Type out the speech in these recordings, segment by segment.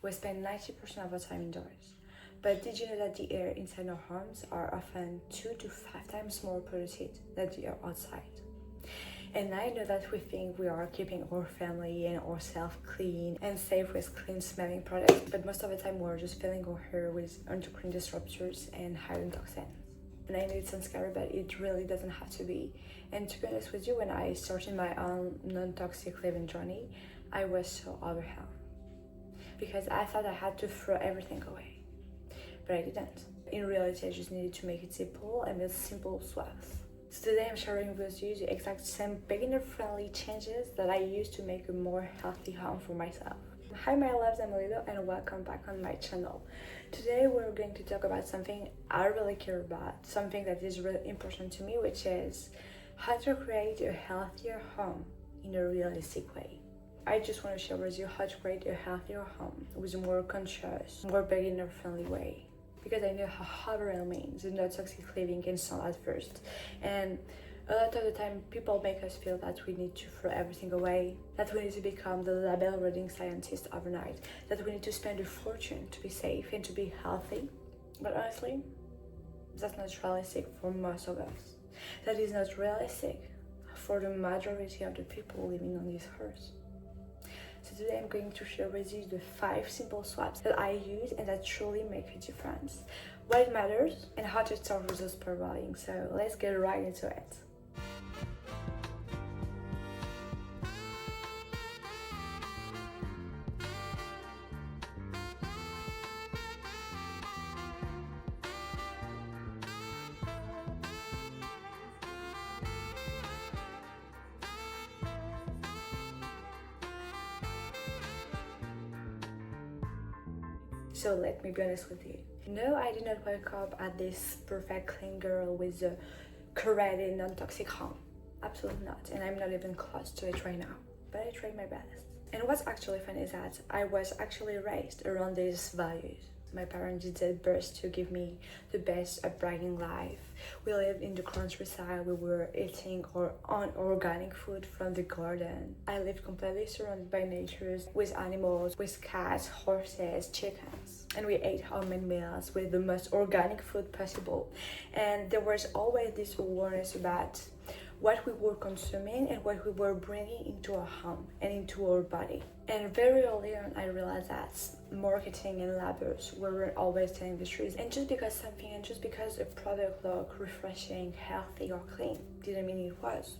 We spend 90% of our time indoors. But did you know that the air inside our homes are often 2 to 5 times more polluted than the air outside? And I know that we think we are keeping our family and ourselves clean and safe with clean smelling products, but most of the time we're just filling our hair with endocrine disruptors and hidden toxins. And I know it sounds scary, but it really doesn't have to be. And to be honest with you, when I started my own non-toxic living journey, I was so overwhelmed because I thought I had to throw everything away. But I didn't. In reality, I just needed to make it simple and with simple swaps. So today I'm sharing with you the exact same beginner-friendly changes that I used to make a more healthy home for myself. Hi my loves, I'm Liloh and welcome back on my channel. Today we're going to talk about something I really care about, something that is really important to me, which is how to create a healthier home in a realistic way. I just want to share with you how to create a healthier home with a more conscious, more beginner-friendly way. Because I know how overwhelming the non-toxic living can sound at first. And a lot of the time people make us feel that we need to throw everything away, that we need to become the label-reading scientist overnight, that we need to spend a fortune to be safe and to be healthy. But honestly, that's not realistic for most of us. That is not realistic for the majority of the people living on this earth. So today I'm going to share with you the 5 simple swaps that I use and that truly make a difference, why it matters, and how to start with those spiraling. So let's get right into it. So let me be honest with you. No, I did not wake up at this perfect clean girl with a curated non-toxic home. Absolutely not. And I'm not even close to it right now. But I tried my best. And what's actually fun is that I was actually raised around these values. My parents did their best to give me the best upbringing life. We lived in the countryside. We were eating our own organic food from the garden. I lived completely surrounded by nature, with animals, with cats, horses, chickens. And we ate our main meals with the most organic food possible. And there was always this awareness about what we were consuming and what we were bringing into our home and into our body. And very early on, I realized that marketing and labels weren't always telling the truth. And just because a product looked refreshing, healthy, or clean didn't mean it was.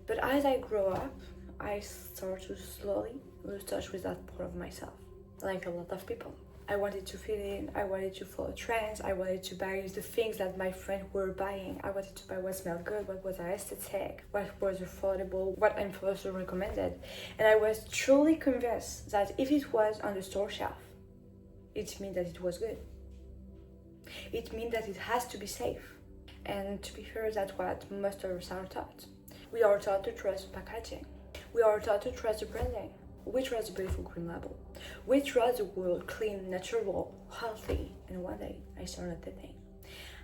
But as I grew up, I started to slowly lose touch with that part of myself, like a lot of people. I wanted to fit in, I wanted to follow trends, I wanted to buy the things that my friends were buying. I wanted to buy what smelled good, what was aesthetic, what was affordable, what influencers recommended. And I was truly convinced that if it was on the store shelf, it meant that it was good. It meant that it has to be safe. And to be fair, that's what most of us are taught. We are taught to trust packaging. We are taught to trust the branding. We trust the beautiful green label. We trust the world clean, natural, healthy. And one day, I started noticing.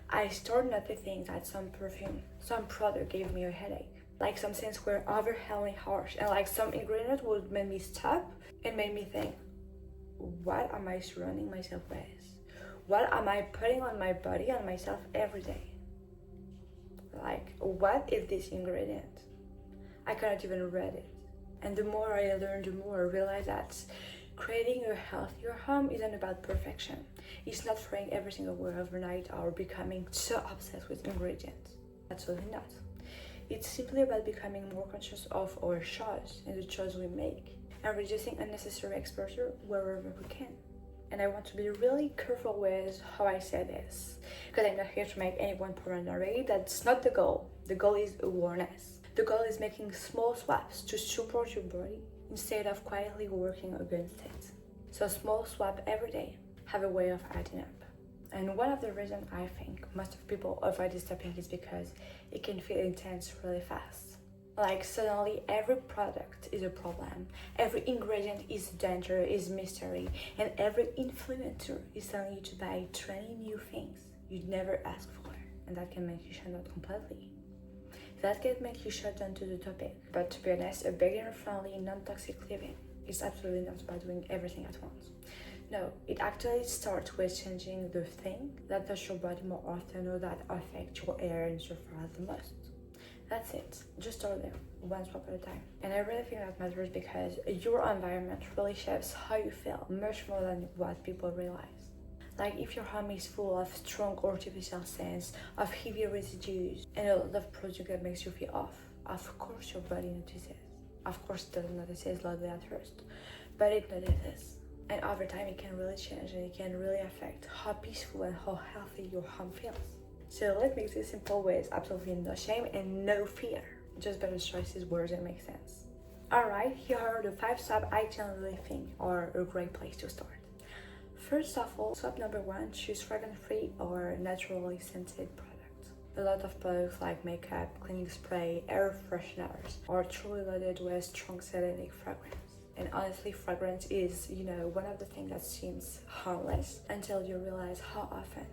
I started noticing that some perfume, some product gave me a headache. Like some scents were overwhelmingly harsh. And like some ingredient would make me stop and made me think, what am I surrounding myself with? What am I putting on my body, on myself every day? Like, what is this ingredient? I cannot even read it. And the more I learned, the more I realized that creating a healthier home isn't about perfection. It's not throwing everything away overnight or becoming so obsessed with ingredients. Absolutely not. It's simply about becoming more conscious of our choice and the choice we make and reducing unnecessary exposure wherever we can. And I want to be really careful with how I say this, because I'm not here to make anyone paranoid. That's not the goal. The goal is awareness. The goal is making small swaps to support your body instead of quietly working against it. So small swap every day have a way of adding up. And one of the reasons I think most of people avoid this topic is because it can feel intense really fast. Like suddenly every product is a problem, every ingredient is danger, is mystery, and every influencer is telling you to buy 20 new things you'd never ask for. And that can make you shut out completely. That can make you shut down to the topic. But to be honest, a beginner-friendly, non-toxic living It's absolutely not about doing everything at once. No, it actually starts with changing the thing that touch your body more often or that affect your hair and your hair the most. That's it. Just start there, one swap at a time. And I really think that matters because your environment really shapes how you feel much more than what people realize. Like if your home is full of strong artificial scents, of heavy residues, and a lot of product that makes you feel off, of course your body notices. Of course it doesn't notice it loudly at first, but it notices. And over time it can really change and it can really affect how peaceful and how healthy your home feels. So let's make this simple with absolutely no shame and no fear. Just better choices, words that make sense. Alright, here are the 5 steps I generally think are a great place to start. First of all, step number 1, choose fragrance-free or naturally scented products. A lot of products like makeup, cleaning spray, air fresheners are truly loaded with strong synthetic fragrance. And honestly, fragrance is, one of the things that seems harmless until you realize how often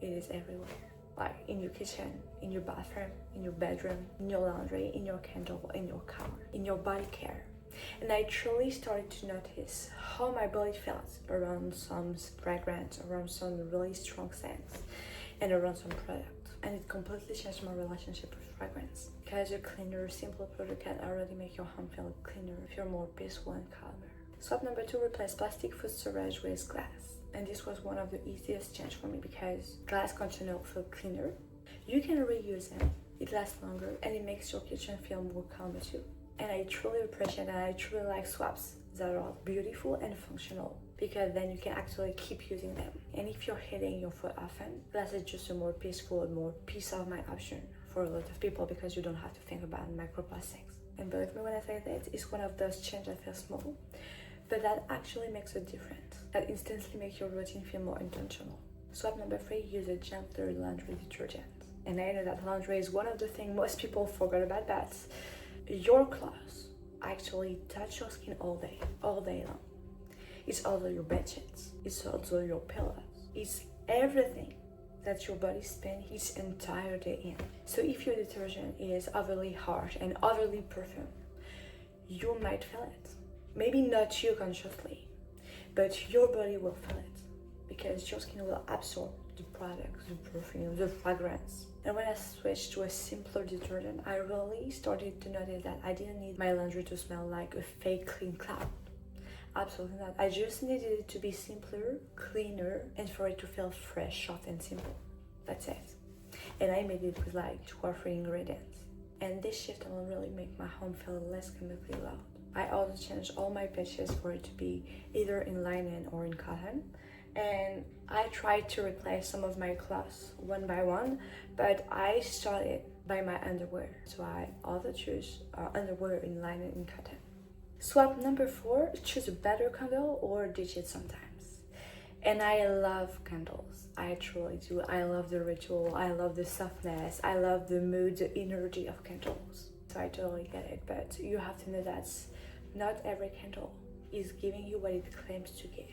it is everywhere. Like in your kitchen, in your bathroom, in your bedroom, in your laundry, in your candle, in your car, in your body care. And I truly started to notice how my body felt around some fragrance, around some really strong scents, and around some product. And it completely changed my relationship with fragrance. Because a cleaner, simpler product can already make your home feel cleaner, feel more peaceful and calmer. Step number 2, replace plastic food storage with glass. And this was one of the easiest change for me because glass containers feel cleaner. You can reuse them, it lasts longer, and it makes your kitchen feel more calmer too. And I truly appreciate and I truly like swaps that are beautiful and functional because then you can actually keep using them. And if you're hitting your food often, glass is just a more peaceful and more peace of mind option for a lot of people because you don't have to think about microplastics. And believe me when I say that, it's one of those changes that feel small, but that actually makes a difference. That instantly makes your routine feel more intentional. Swap number 3, use a gentler laundry detergent. And I know that laundry is one of the things most people forget about, but your clothes actually touch your skin all day long. It's also your bed sheets, it's also your pillows, it's everything that your body spends its entire day in. So if your detergent is overly harsh and overly perfumed, you might feel it. Maybe not you consciously, but your body will feel it because your skin will absorb the products, the perfume, the fragrance. And when I switched to a simpler detergent, I really started to notice that I didn't need my laundry to smell like a fake clean cloud. Absolutely not. I just needed it to be simpler, cleaner, and for it to feel fresh, short, and simple. That's it. And I made it with like 2 or 3 ingredients. And this shift will really make my home feel less chemically loud. I also changed all my patches for it to be either in linen or in cotton. And I tried to replace some of my clothes one by one, but I started by my underwear. So I also choose underwear in linen and cotton. Swap number 4, choose a better candle or ditch it sometimes. And I love candles. I truly do. I love the ritual. I love the softness. I love the mood, the energy of candles. So I totally get it, but you have to know that not every candle is giving you what it claims to give.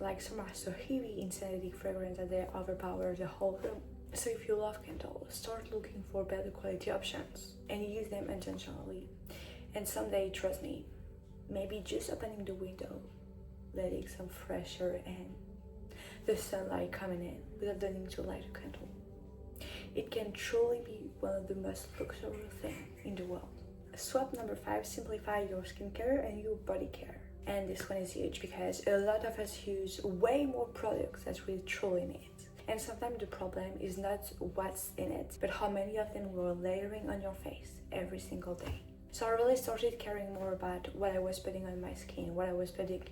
Like some are so heavy in synthetic fragrance that they overpower the whole room. So if you love candles, start looking for better quality options and use them intentionally. And someday, trust me, maybe just opening the window, letting some fresh air in, the sunlight coming in without the need to light a candle. It can truly be one of the most luxurious things in the world. Swap number 5, simplify your skincare and your body care. And this one is huge because a lot of us use way more products than we truly need. And sometimes the problem is not what's in it, but how many of them we're layering on your face every single day. So I really started caring more about what I was putting on my skin, what I was putting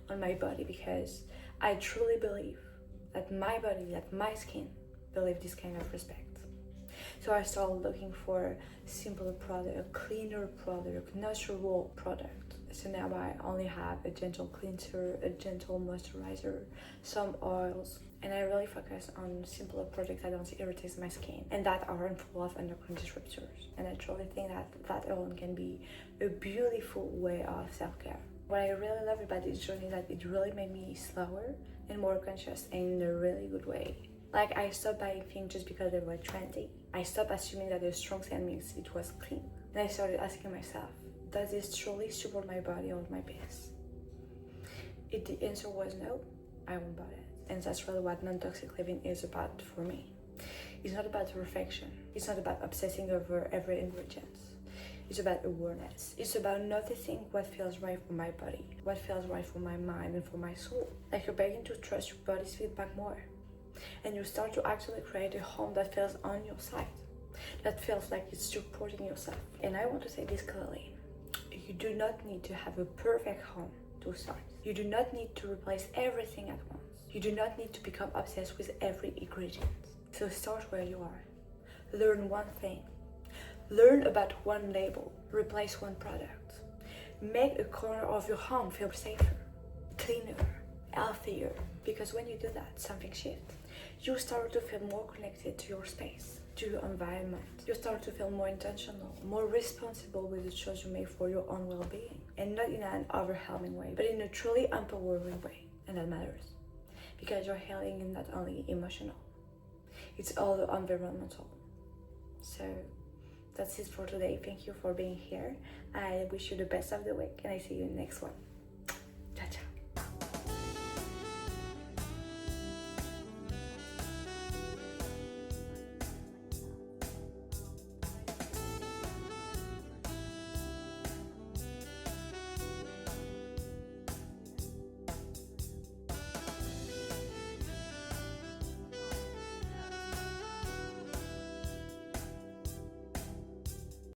on my body, because I truly believe that my body, that my skin, believe this kind of respect. So I started looking for simpler product, cleaner product, natural product. So now I only have a gentle cleanser, a gentle moisturizer, some oils, and I really focus on simpler products that don't irritate my skin and that aren't full of endocrine disruptors. And I truly think that alone can be a beautiful way of self-care. What I really love about this journey is that it really made me slower and more conscious in a really good way. Like I stopped buying things just because they were trendy. I stopped assuming that a strong scent means it was clean. And I started asking myself, does this truly support my body or my base? If the answer was no, I won't buy it. And that's really what non-toxic living is about for me. It's not about perfection. It's not about obsessing over every ingredient. It's about awareness. It's about noticing what feels right for my body, what feels right for my mind and for my soul. Like you're beginning to trust your body's feedback more. And you start to actually create a home that feels on your side, that feels like it's supporting yourself. And I want to say this clearly. You do not need to have a perfect home to start. You do not need to replace everything at once. You do not need to become obsessed with every ingredient. So start where you are. Learn one thing. Learn about one label. Replace one product. Make a corner of your home feel safer, cleaner, healthier. Because when you do that, something shifts. You start to feel more connected to your space, to your environment. You start to feel more intentional, more responsible with the choice you make for your own well-being. And not in an overwhelming way, but in a truly empowering way. And that matters. Because your healing is not only emotional, it's also environmental. So that's it for today. Thank you for being here. I wish you the best of the week and I see you in the next one. Ciao, ciao.